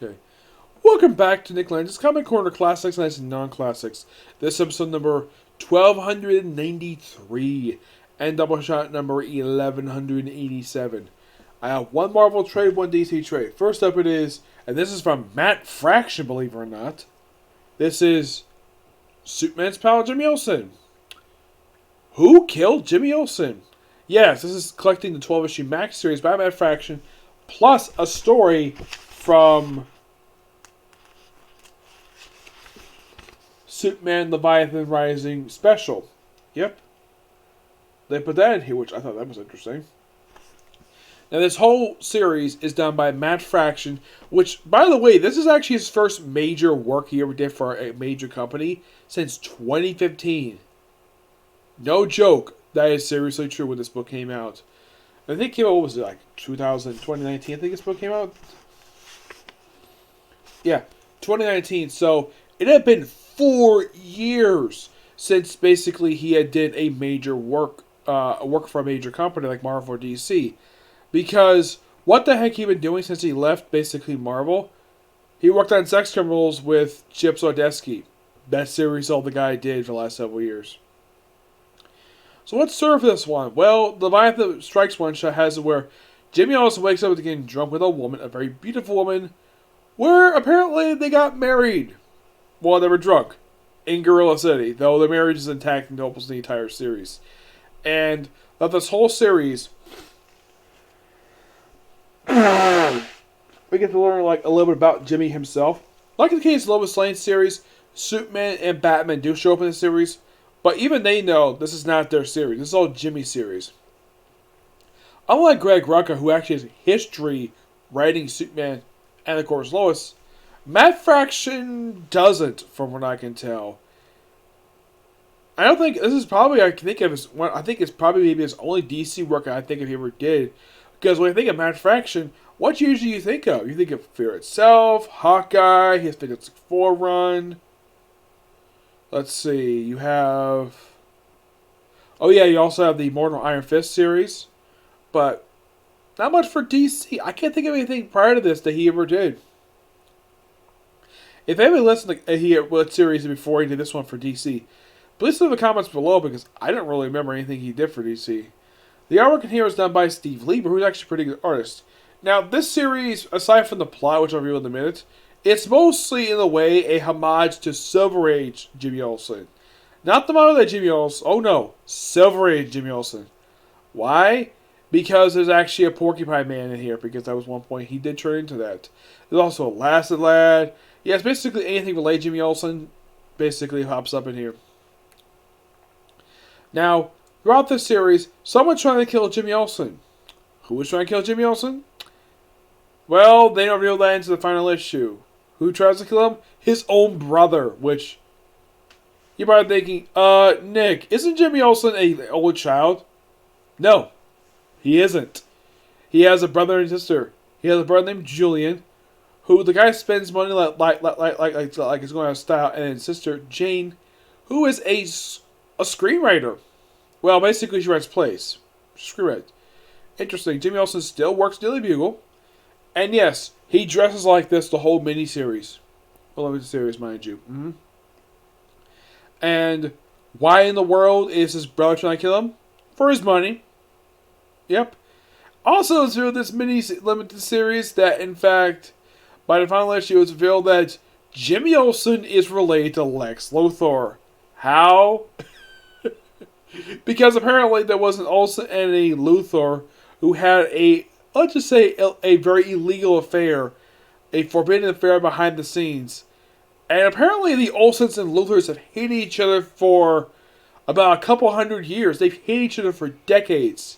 Okay. Welcome back to Nick Lenz's Comic Corner Classics and Non-Classics. This episode number 1293 and Doubleshot number 1187. I have one Marvel trade, one DC trade. First up it is, and this is from Matt Fraction, believe it or not. This is Superman's pal Jimmy Olsen. Who killed Jimmy Olsen? Yes, this is collecting the 12-issue Max series by Matt Fraction, plus a story from Superman Leviathan Rising special. Yep. They put that in here, which I thought that was interesting. Now, this whole series is done by Matt Fraction, which, by the way, this is actually his first major work he ever did for a major company since 2015. No joke. That is seriously true when this book came out. I think it came out, what was it, like 2019, I think this book came out? Yeah, 2019. So, it had been 4 years since basically he had did a major work for a major company like Marvel or DC. Because what the heck he been doing since he left basically Marvel? He worked on Sex Criminals with Chip Zdarsky. Best series all the guy did for the last several years. So what's served for this one? Well, the Leviathan Strikes one shot has it where Jimmy Olsen wakes up getting drunk with a woman, a very beautiful woman, where apparently they got married while they were drunk in Gorilla City, though their marriage is intact in almost the entire series. And of this whole series, we get to learn like a little bit about Jimmy himself. Like in the case of Lois Lane series, Superman and Batman do show up in the series, but even they know this is not their series. This is all Jimmy's series. Unlike Greg Rucka, who actually has history writing Superman and of course Lois, Matt Fraction doesn't, from what I can tell. I don't think this is probably I think it's probably maybe his only DC work I think if he ever did. Because when I think of Matt Fraction, what usually you think of? You think of Fear Itself, Hawkeye, his Fantastic Four run. Let's see, you have... Oh yeah, you also have the Immortal Iron Fist series. But not much for DC. I can't think of anything prior to this that he ever did. If anybody listened to what series before he did this one for DC, please leave the comments below because I don't really remember anything he did for DC. The artwork in here is done by Steve Lieber, who's actually a pretty good artist. Now, this series, aside from the plot, which I'll reveal in a minute, it's mostly, in a way, a homage to Silver Age Jimmy Olsen. Not the modern day Jimmy Olsen. Oh no, Silver Age Jimmy Olsen. Why? Because there's actually a Porcupine Man in here, because that was one point he did turn into that. There's also a Lasted Lad. Yeah, it's basically anything related to Jimmy Olsen basically hops up in here. Now, throughout this series, someone's trying to kill Jimmy Olsen. Who was trying to kill Jimmy Olsen? Well, they don't reveal that into the final issue. Who tries to kill him? His own brother, which... You're probably thinking, Nick, isn't Jimmy Olsen an old child? No, he isn't. He has a brother and sister. He has a brother named Julian, who the guy spends money like he's going out of style, and his sister, Jane, who is a screenwriter. Well, basically, she writes plays. Screenwriter. Interesting. Jimmy Olsen still works Daily Bugle. And yes, he dresses like this the whole miniseries. Well, limited series, mind you. Mm-hmm. And why in the world is his brother trying to kill him? For his money. Yep. Also, through this limited series that, in fact, by the final issue, it was revealed that Jimmy Olsen is related to Lex Luthor. How? Because apparently there was an Olsen and a Luthor who had a, let's just say, a very illegal affair, a forbidden affair behind the scenes. And apparently the Olsens and Luthors have hated each other for about a couple hundred years. They've hated each other for decades.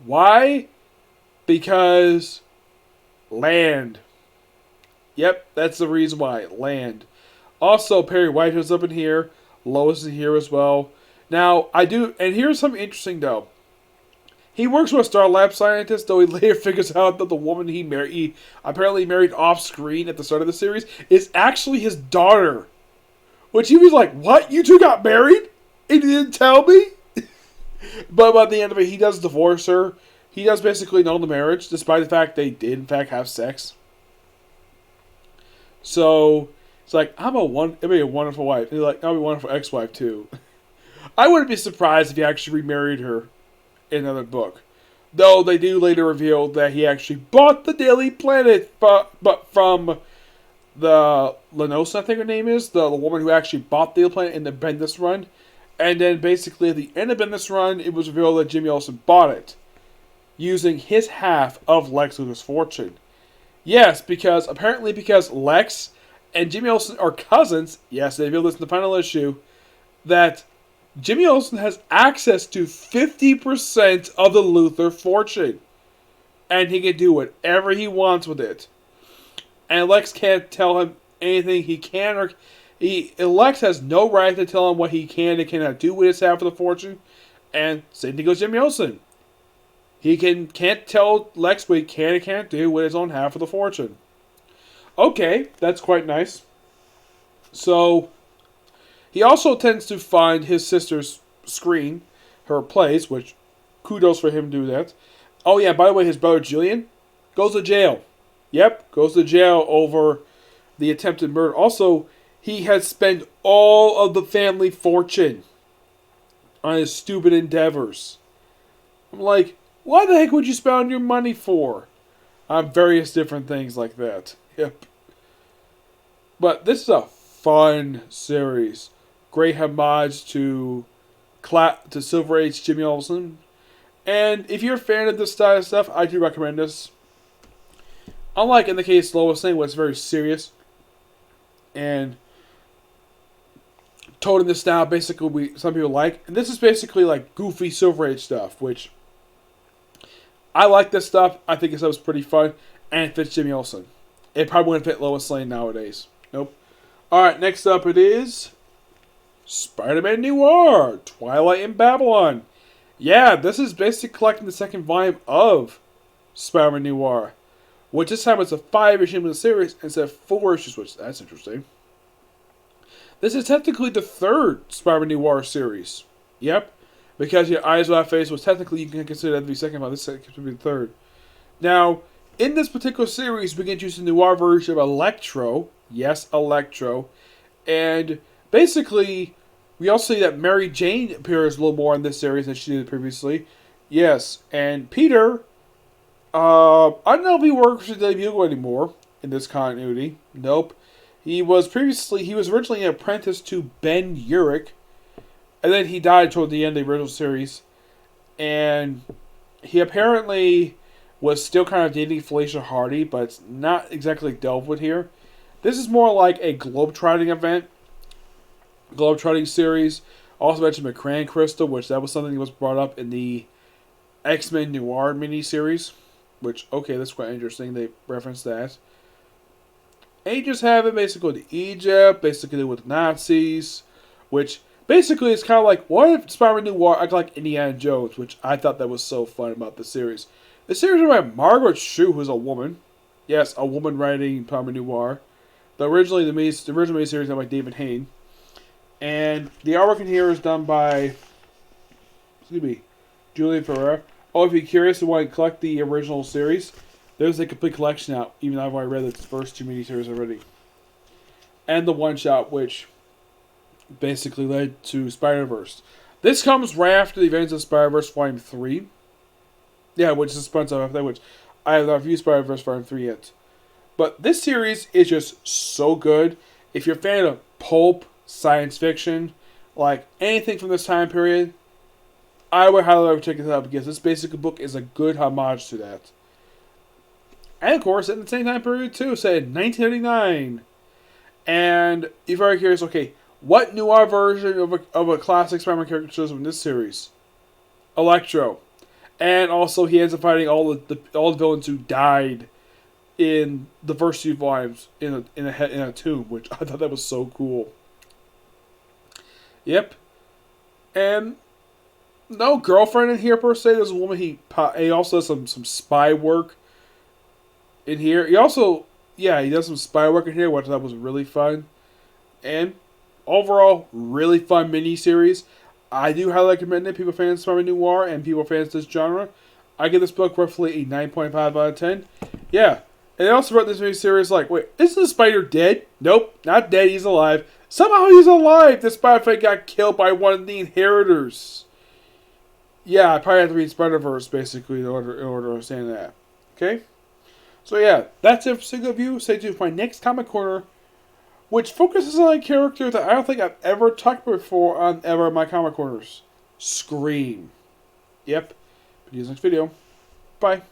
Why? Because land. Yep, that's the reason why. Land. Also, Perry White is up in here. Lois is here as well. Now, and here's something interesting though. He works with a Star Lab scientist, though he later figures out that the woman he apparently married off screen at the start of the series is actually his daughter. Which he was like, what? You two got married? And you didn't tell me? But by the end of it, he does divorce her. He does basically annul the marriage, despite the fact they did, in fact, have sex. So it's like, it'd be a wonderful wife. And he's like, I'll be a wonderful ex-wife too. I wouldn't be surprised if he actually remarried her in another book. Though they do later reveal that he actually bought the Daily Planet, but from the Lenz, I think her name is, the woman who actually bought the Daily Planet in the Bendis run. And then basically at the end of Bendis run, it was revealed that Jimmy Olsen bought it, using his half of Lex Luthor's fortune. Yes, because Lex and Jimmy Olsen are cousins. Yes, they revealed this in the final issue, that Jimmy Olsen has access to 50% of the Luthor fortune. And he can do whatever he wants with it. And Lex can't tell him anything he can or... Lex has no right to tell him what he can and cannot do with his half of the fortune. And same thing goes Jimmy Olsen. He can't tell Lex what he can and can't do with his own half of the fortune. Okay, that's quite nice. So... he also tends to find his sister's screen, her place, which kudos for him to do that. Oh yeah, by the way, his brother Julian goes to jail. Yep, goes to jail over the attempted murder. Also, he has spent all of the family fortune on his stupid endeavors. I'm like, what the heck would you spend your money for? On various different things like that. Yep. But this is a fun series. Great homage to Silver Age Jimmy Olsen. And if you're a fan of this style of stuff, I do recommend this. Unlike in the case of Lois Lane, where it's very serious and told in the style basically some people like. And this is basically like goofy Silver Age stuff, which I like this stuff. I think this stuff is pretty fun, and it fits Jimmy Olsen. It probably wouldn't fit Lois Lane nowadays. Nope. Alright, next up it is Spider-Man Noir, Twilight and Bablyon. Yeah, this is basically collecting the second volume of Spider-Man Noir, which this time it's a 5-issue series instead of 4 issues, which that's interesting. This is technically the third Spider-Man Noir series. Yep, because your Eyes Without Face was technically, you can consider that to be second one. This could be the third. Now, in this particular series, we get introduced a Noir version of Electro. Yes, Electro. And basically, we also see that Mary Jane appears a little more in this series than she did previously. Yes, and Peter, I don't know if he works for the Bugle anymore in this continuity. Nope. He was originally an apprentice to Ben Urich, and then he died toward the end of the original series. And he apparently was still kind of dating Felicia Hardy, but it's not exactly delved with here. This is more like a globetrotting event. Globetrotting series. Also mentioned McCran Crystal, which that was something that was brought up in the X-Men Noir miniseries. Which, okay, that's quite interesting. They referenced that. And you just have it basically to Egypt, basically with Nazis, which basically is kind of like, what if Spider-Man Noir acted like Indiana Jones, which I thought that was so fun about the series. The series is by Margaret Shue, who's a woman. Yes, a woman writing Spider-Man Noir. The original miniseries done by David Hayne. And the artwork in here is done by, Julian Ferrer. Oh, if you're curious and want to collect the original series, there's a complete collection out, even though I've already read the first 2 miniseries already. And the one-shot, which basically led to Spider-Verse. This comes right after the events of Spider-Verse Volume 3. Yeah, which is a sponsor of that, which I have not reviewed Spider-Verse Volume 3 yet. But this series is just so good. If you're a fan of pulp, science fiction, like anything from this time period, I would highly check it out because this basic book is a good homage to that. And of course, in the same time period too, say 1989. And if you're very curious, okay, what Noir version of a classic Spider-Man character shows up in this series? Electro. And also, he ends up fighting all the villains who died in the first 2 volumes in a tomb, which I thought that was so cool. Yep. And no girlfriend in here per se. There's a woman. He also does some spy work in here. He does some spy work in here, which I thought was really fun. And overall, really fun mini-series. I do highly recommend it. People fans of Spider-Man Noir and people fans of this genre. I give this book roughly a 9.5 out of 10. Yeah. And they also wrote this miniseries like, wait, isn't the Spider dead? Nope, not dead, he's alive. Somehow he's alive, despite the fact he got killed by one of the inheritors. Yeah, I probably have to read Spider-Verse, basically, in order to understand that. Okay? So yeah, that's it for Single View. Stay tuned for my next Comic Corner, which focuses on a character that I don't think I've ever talked before on ever of my Comic Corners. Scream. Yep. See you next video. Bye.